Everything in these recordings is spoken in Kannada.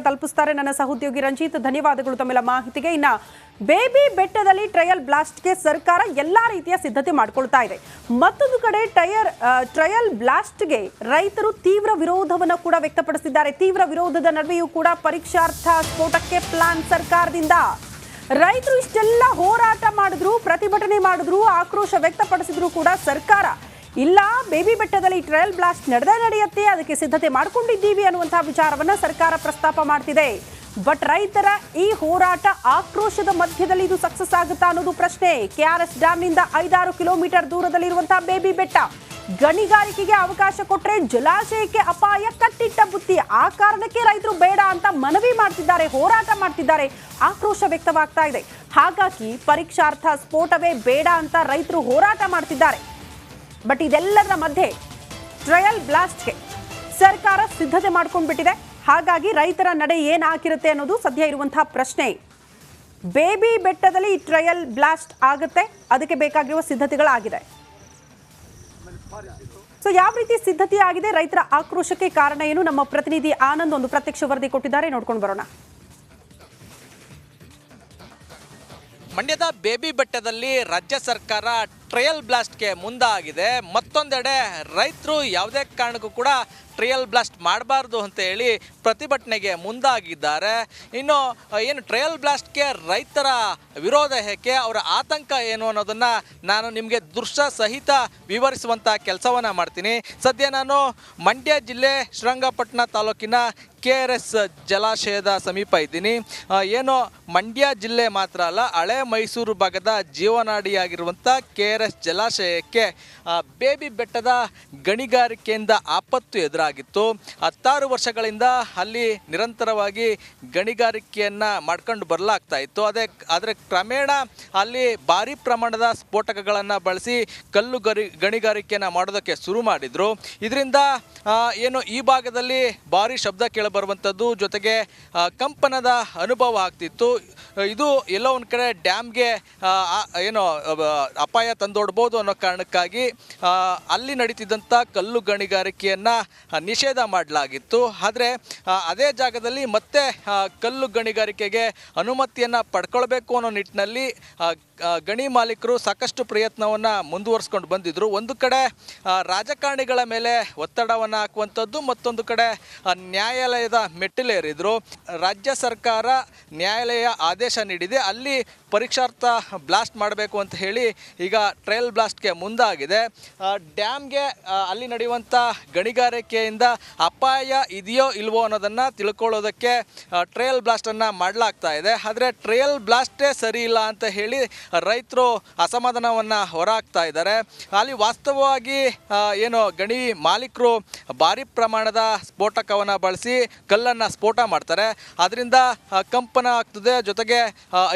ತಲುಪಿಸ್ತಾರೆ ನನ್ನ ಸಹೋದ್ಯೋಗಿ ರಂಜಿತ್. ಧನ್ಯವಾದಗಳು ತಮ್ಮೆಲ್ಲ ಮಾಹಿತಿಗೆ. ಇನ್ನ ಬೇಬಿ ಬೆಟ್ಟದಲ್ಲಿ ಟ್ರಯಲ್ ಬ್ಲಾಸ್ಟ್ಗೆ ಸರ್ಕಾರ ಎಲ್ಲಾ ರೀತಿಯ ಸಿದ್ಧತೆ ಮಾಡಿಕೊಳ್ತಾ ಇದೆ. ಮತ್ತೊಂದು ಕಡೆ ಟ್ರಯಲ್ ಬ್ಲಾಸ್ಟ್ಗೆ ರೈತರು ತೀವ್ರ ವಿರೋಧವನ್ನು ಕೂಡ ವ್ಯಕ್ತಪಡಿಸಿದ್ದಾರೆ. ತೀವ್ರ ವಿರೋಧದ ನಡುವೆಯೂ ಕೂಡ ಪರೀಕ್ಷಾರ್ಥ ಸ್ಫೋಟಕ್ಕೆ ಪ್ಲಾನ್ ಸರ್ಕಾರದಿಂದ. ರೈತರು ಇಷ್ಟೆಲ್ಲ ಹೋರಾಟ ಮಾಡಿದ್ರು, ಪ್ರತಿಭಟನೆ ಮಾಡಿದ್ರು, ಆಕ್ರೋಶ ವ್ಯಕ್ತಪಡಿಸಿದ್ರು ಕೂಡ ಸರ್ಕಾರ ಇಲ್ಲ, ಬೇಬಿ ಬೆಟ್ಟದಲ್ಲಿ ಟ್ರಯಲ್ ಬ್ಲಾಸ್ಟ್ ನಡೆಯುತ್ತೆ, ಅದಕ್ಕೆ ಸಿದ್ಧತೆ ಮಾಡಿಕೊಂಡಿದ್ದೀವಿ ಅನ್ನುವಂತಹ ವಿಚಾರವನ್ನ ಸರ್ಕಾರ ಪ್ರಸ್ತಾಪ ಮಾಡ್ತಿದೆ. ಬಟ್ ರೈತರ ಈ ಹೋರಾಟ ಆಕ್ರೋಶದ ಮಧ್ಯದಲ್ಲಿ ಇದು ಸಕ್ಸಸ್ ಆಗುತ್ತಾ ಅನ್ನೋದು ಪ್ರಶ್ನೆ. ಕೆಆರ್ಎಸ್ ಡ್ಯಾಂನಿಂದ 5-6 ಕಿಲೋಮೀಟರ್ ದೂರದಲ್ಲಿರುವಂತಹ ಬೇಬಿ ಬೆಟ್ಟ ಗಣಿಗಾರಿಕೆಗೆ ಅವಕಾಶ ಕೊಟ್ಟರೆ ಜಲಾಶಯಕ್ಕೆ ಅಪಾಯ ಕಟ್ಟಿಟ್ಟ ಬುತ್ತಿ. ಆ ಕಾರಣಕ್ಕೆ ರೈತರು ಬೇಡ ಅಂತ ಮನವಿ ಮಾಡ್ತಿದ್ದಾರೆ, ಹೋರಾಟ ಮಾಡ್ತಿದ್ದಾರೆ, ಆಕ್ರೋಶ ವ್ಯಕ್ತವಾಗ್ತಾ ಇದೆ. ಹಾಗಾಗಿ ಪರೀಕ್ಷಾರ್ಥ ಸ್ಫೋಟವೇ ಬೇಡ ಅಂತ ರೈತರು ಹೋರಾಟ ಮಾಡ್ತಿದ್ದಾರೆ. ಬಟ್ ಇದೆಲ್ಲದರ ಮಧ್ಯೆ ಟ್ರಯಲ್ ಬ್ಲಾಸ್ಟ್ಗೆ ಸರ್ಕಾರ ಸಿದ್ಧತೆ ಮಾಡ್ಕೊಂಡ್ಬಿಟ್ಟಿದೆ. ಹಾಗಾಗಿ ರೈತರ ನಡೆ ಏನಾಗಿರುತ್ತೆ ಅನ್ನೋದು ಸದ್ಯ ಇರುವಂತಹ ಪ್ರಶ್ನೆ. ಬೇಬಿ ಬೆಟ್ಟದಲ್ಲಿ ಟ್ರಯಲ್ ಬ್ಲಾಸ್ಟ್ ಆಗುತ್ತೆ, ಅದಕ್ಕೆ ಬೇಕಾಗಿರುವ ಸಿದ್ಧತೆಗಳಾಗಿದೆ. ಸೊ ಯಾವ ರೀತಿ ಸಿದ್ಧತೆ ಆಗಿದೆ, ರೈತರ ಆಕ್ರೋಶಕ್ಕೆ ಕಾರಣ ಏನು, ನಮ್ಮ ಪ್ರತಿನಿಧಿ ಆನಂದ್ ಒಂದು ಪ್ರತ್ಯಕ್ಷ ವರದಿ ಕೊಟ್ಟಿದ್ದಾರೆ, ನೋಡ್ಕೊಂಡು ಬರೋಣ. ಮಂಡ್ಯದ ಬೇಬಿ ಬೆಟ್ಟದಲ್ಲಿ ರಾಜ್ಯ ಸರ್ಕಾರ ಟ್ರಯಲ್ ಬ್ಲಾಸ್ಟ್ಗೆ ಮುಂದಾಗಿದೆ. ಮತ್ತೊಂದೆಡೆ ರೈತರು ಯಾವುದೇ ಕಾರಣಕ್ಕೂ ಕೂಡ ಟ್ರಯಲ್ ಬ್ಲಾಸ್ಟ್ ಮಾಡಬಾರ್ದು ಅಂತ ಹೇಳಿ ಪ್ರತಿಭಟನೆಗೆ ಮುಂದಾಗಿದ್ದಾರೆ. ಇನ್ನು ಏನು ಟ್ರಯಲ್ ಬ್ಲಾಸ್ಟ್ಗೆ ರೈತರ ವಿರೋಧ ಏಕೆ, ಅವರ ಆತಂಕ ಏನು ಅನ್ನೋದನ್ನು ನಾನು ನಿಮಗೆ ದೃಶ್ಯ ಸಹಿತ ವಿವರಿಸುವಂಥ ಕೆಲಸವನ್ನು ಮಾಡ್ತೀನಿ. ಸದ್ಯ ನಾನು ಮಂಡ್ಯ ಜಿಲ್ಲೆ ಶ್ರೀರಂಗಪಟ್ಟಣ ತಾಲೂಕಿನ KRS ಜಲಾಶಯದ ಸಮೀಪ ಇದ್ದೀನಿ. ಏನು ಮಂಡ್ಯ ಜಿಲ್ಲೆ ಮಾತ್ರ ಅಲ್ಲ, ಹಳೆ ಮೈಸೂರು ಭಾಗದ ಜೀವನಾಡಿಯಾಗಿರುವಂಥ KRS ಜಲಾಶಯಕ್ಕೆ ಬೇಬಿ ಬೆಟ್ಟದ ಗಣಿಗಾರಿಕೆಯಿಂದ ಆಪತ್ತು ಎದುರಾಗಿತ್ತು. 16 ವರ್ಷಗಳಿಂದ ಅಲ್ಲಿ ನಿರಂತರವಾಗಿ ಗಣಿಗಾರಿಕೆಯನ್ನು ಮಾಡ್ಕೊಂಡು ಬರಲಾಗ್ತಾ ಇತ್ತು. ಆದರೆ ಕ್ರಮೇಣ ಅಲ್ಲಿ ಭಾರಿ ಪ್ರಮಾಣದ ಸ್ಫೋಟಕಗಳನ್ನು ಬಳಸಿ ಕಲ್ಲು ಗಣಿಗಾರಿಕೆಯನ್ನು ಮಾಡೋದಕ್ಕೆ ಶುರು ಮಾಡಿದರು. ಇದರಿಂದ ಏನು ಈ ಭಾಗದಲ್ಲಿ ಭಾರಿ ಶಬ್ದ ಕೇಳಬರುವಂಥದ್ದು, ಜೊತೆಗೆ ಕಂಪನದ ಅನುಭವ ಆಗ್ತಿತ್ತು. ಇದು ಎಲ್ಲೋ ಒಂದು ಕಡೆ ಡ್ಯಾಮ್ಗೆ ಏನೋ ಅಪಾಯ ತಂದೊಡ್ಬೋದು ಅನ್ನೋ ಕಾರಣಕ್ಕಾಗಿ ಅಲ್ಲಿ ನಡೀತಿದ್ದಂಥ ಕಲ್ಲು ಗಣಿಗಾರಿಕೆಯನ್ನು ನಿಷೇಧ ಮಾಡಲಾಗಿತ್ತು. ಆದರೆ ಅದೇ ಜಾಗದಲ್ಲಿ ಮತ್ತೆ ಕಲ್ಲು ಗಣಿಗಾರಿಕೆಗೆ ಅನುಮತಿಯನ್ನು ಪಡ್ಕೊಳ್ಬೇಕು ಅನ್ನೋ ನಿಟ್ಟಿನಲ್ಲಿ ಗಣಿ ಮಾಲೀಕರು ಸಾಕಷ್ಟು ಪ್ರಯತ್ನವನ್ನು ಮುಂದುವರಿಸ್ಕೊಂಡು ಬಂದಿದ್ದರು. ಒಂದು ಕಡೆ ರಾಜಕಾರಣಿಗಳ ಮೇಲೆ ಒತ್ತಡವನ್ನು ಹಾಕುವಂಥದ್ದು, ಮತ್ತೊಂದು ಕಡೆ ನ್ಯಾಯಾಲಯದ ಮೆಟ್ಟಿಲೇರಿದ್ರು. ರಾಜ್ಯ ಸರ್ಕಾರ ನ್ಯಾಯಾಲಯ ಆದೇಶ ನೀಡಿದೆ, ಅಲ್ಲಿ ಪರೀಕ್ಷಾರ್ಥ ಬ್ಲಾಸ್ಟ್ ಮಾಡಬೇಕು ಅಂತ ಹೇಳಿ ಈಗ ಟ್ರಯಲ್ ಬ್ಲಾಸ್ಟ್ಗೆ ಮುಂದಾಗಿದೆ. ಡ್ಯಾಮ್ಗೆ ಅಲ್ಲಿ ನಡೆಯುವಂಥ ಗಣಿಗಾರಿಕೆಯಿಂದ ಅಪಾಯ ಇದೆಯೋ ಇಲ್ವೋ ಅನ್ನೋದನ್ನು ತಿಳ್ಕೊಳ್ಳೋದಕ್ಕೆ ಟ್ರಯಲ್ ಬ್ಲಾಸ್ಟನ್ನು ಮಾಡಲಾಗ್ತಾ ಇದೆ. ಆದರೆ ಟ್ರಯಲ್ ಬ್ಲಾಸ್ಟೇ ಸರಿ ಇಲ್ಲ ಅಂತ ಹೇಳಿ ರೈತರು ಅಸಮಾಧಾನವನ್ನು ಹೊರಹಾಕ್ತಾ ಇದ್ದಾರೆ. ಅಲ್ಲಿ ವಾಸ್ತವವಾಗಿ ಏನು ಗಣಿ ಮಾಲೀಕರು ಭಾರಿ ಪ್ರಮಾಣದ ಸ್ಫೋಟಕವನ್ನು ಬಳಸಿ ಕಲ್ಲನ್ನು ಸ್ಫೋಟ ಮಾಡ್ತಾರೆ, ಅದರಿಂದ ಕಂಪನ ಆಗ್ತದೆ, ಜೊತೆಗೆ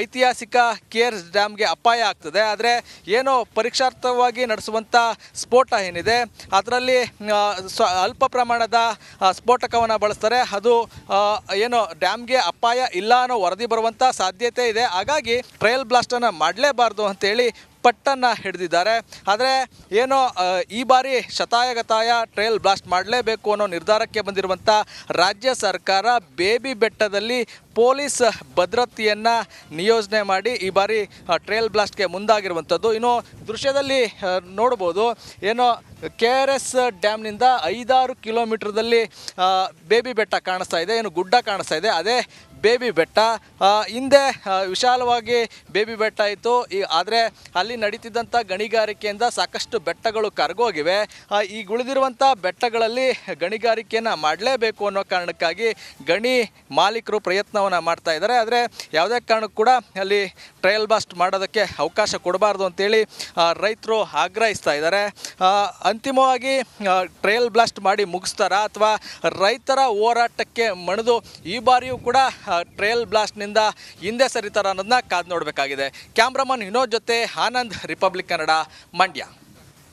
ಐತಿಹಾಸಿಕ KRS ಡ್ಯಾಮ್ಗೆ ಅಪಾಯ ಆಗ್ತದೆ. ಆದರೆ ಏನು ಪರೀಕ್ಷಾರ್ಥವಾಗಿ ನಡೆಸುವಂಥ ಸ್ಫೋಟ ಏನಿದೆ ಅದರಲ್ಲಿ ಅಲ್ಪ ಪ್ರಮಾಣದ ಸ್ಫೋಟಕವನ್ನು ಬಳಸ್ತಾರೆ, ಅದು ಏನು ಡ್ಯಾಮ್ಗೆ ಅಪಾಯ ಇಲ್ಲ ಅನ್ನೋ ವರದಿ ಬರುವಂಥ ಸಾಧ್ಯತೆ ಇದೆ. ಹಾಗಾಗಿ ಟ್ರಯಲ್ ಬ್ಲಾಸ್ಟನ್ನು ಮಾಡಲೇಬಾರ್ದು ಅಂತೇಳಿ ಪಟ್ಟನ್ನು ಹಿಡಿದಿದ್ದಾರೆ. ಆದರೆ ಏನೋ ಈ ಬಾರಿ ಶತಾಯಗತಾಯ ಟ್ರಯಲ್ ಬ್ಲಾಸ್ಟ್ ಮಾಡಲೇಬೇಕು ಅನ್ನೋ ನಿರ್ಧಾರಕ್ಕೆ ಬಂದಿರುವಂಥ ರಾಜ್ಯ ಸರ್ಕಾರ ಬೇಬಿ ಬೆಟ್ಟದಲ್ಲಿ ಪೊಲೀಸ್ ಭದ್ರತೆಯನ್ನು ನಿಯೋಜನೆ ಮಾಡಿ ಈ ಬಾರಿ ಟ್ರಯಲ್ ಬ್ಲಾಸ್ಟ್ಗೆ ಮುಂದಾಗಿರುವಂಥದ್ದು. ಇನ್ನು ದೃಶ್ಯದಲ್ಲಿ ನೋಡ್ಬೋದು, ಏನೋ KRS ಡ್ಯಾಮ್ನಿಂದ 5-6 ಕಿಲೋಮೀಟ್ರದಲ್ಲಿ ಬೇಬಿ ಬೆಟ್ಟ ಕಾಣಿಸ್ತಾ ಇದೆ, ಏನು ಗುಡ್ಡ ಕಾಣಿಸ್ತಾ ಇದೆ, ಅದೇ ಬೇಬಿ ಬೆಟ್ಟ. ಹಿಂದೆ ವಿಶಾಲವಾಗಿ ಬೇಬಿ ಬೆಟ್ಟ ಇತ್ತು, ಆದರೆ ಅಲ್ಲಿ ನಡೀತಿದ್ದಂಥ ಗಣಿಗಾರಿಕೆಯಿಂದ ಸಾಕಷ್ಟು ಬೆಟ್ಟಗಳು ಕರಗೋಗಿವೆ. ಈಗ ಉಳಿದಿರುವಂಥ ಬೆಟ್ಟಗಳಲ್ಲಿ ಗಣಿಗಾರಿಕೆಯನ್ನು ಮಾಡಲೇಬೇಕು ಅನ್ನೋ ಕಾರಣಕ್ಕಾಗಿ ಗಣಿ ಮಾಲೀಕರು ಪ್ರಯತ್ನವನ್ನು ಮಾಡ್ತಾ ಇದ್ದಾರೆ. ಆದರೆ ಯಾವುದೇ ಕಾರಣಕ್ಕೂ ಕೂಡ ಅಲ್ಲಿ ಟ್ರಯಲ್ ಬ್ಲಾಸ್ಟ್ ಮಾಡೋದಕ್ಕೆ ಅವಕಾಶ ಕೊಡಬಾರ್ದು ಅಂತೇಳಿ ರೈತರು ಆಗ್ರಹಿಸ್ತಾ ಇದ್ದಾರೆ. ಅಂತಿಮವಾಗಿ ಟ್ರಯಲ್ ಬ್ಲಾಸ್ಟ್ ಮಾಡಿ ಮುಗಿಸ್ತಾರಾ ಅಥವಾ ರೈತರ ಹೋರಾಟಕ್ಕೆ ಮಣಿದು ಈ ಬಾರಿಯೂ ಕೂಡ ಟ್ರಯಲ್ ಬ್ಲಾಸ್ಟ್ನಿಂದ ಹಿಂದೆ ಸರಿತಾರ ಅನ್ನೋದನ್ನ ಕಾದು ನೋಡಬೇಕಾಗಿದೆ. ಕ್ಯಾಮ್ರಾಮನ್ ವಿನೋದ್ ಜೊತೆ ಆನಂದ್, ರಿಪಬ್ಲಿಕ್ ಕನ್ನಡ, ಮಂಡ್ಯ.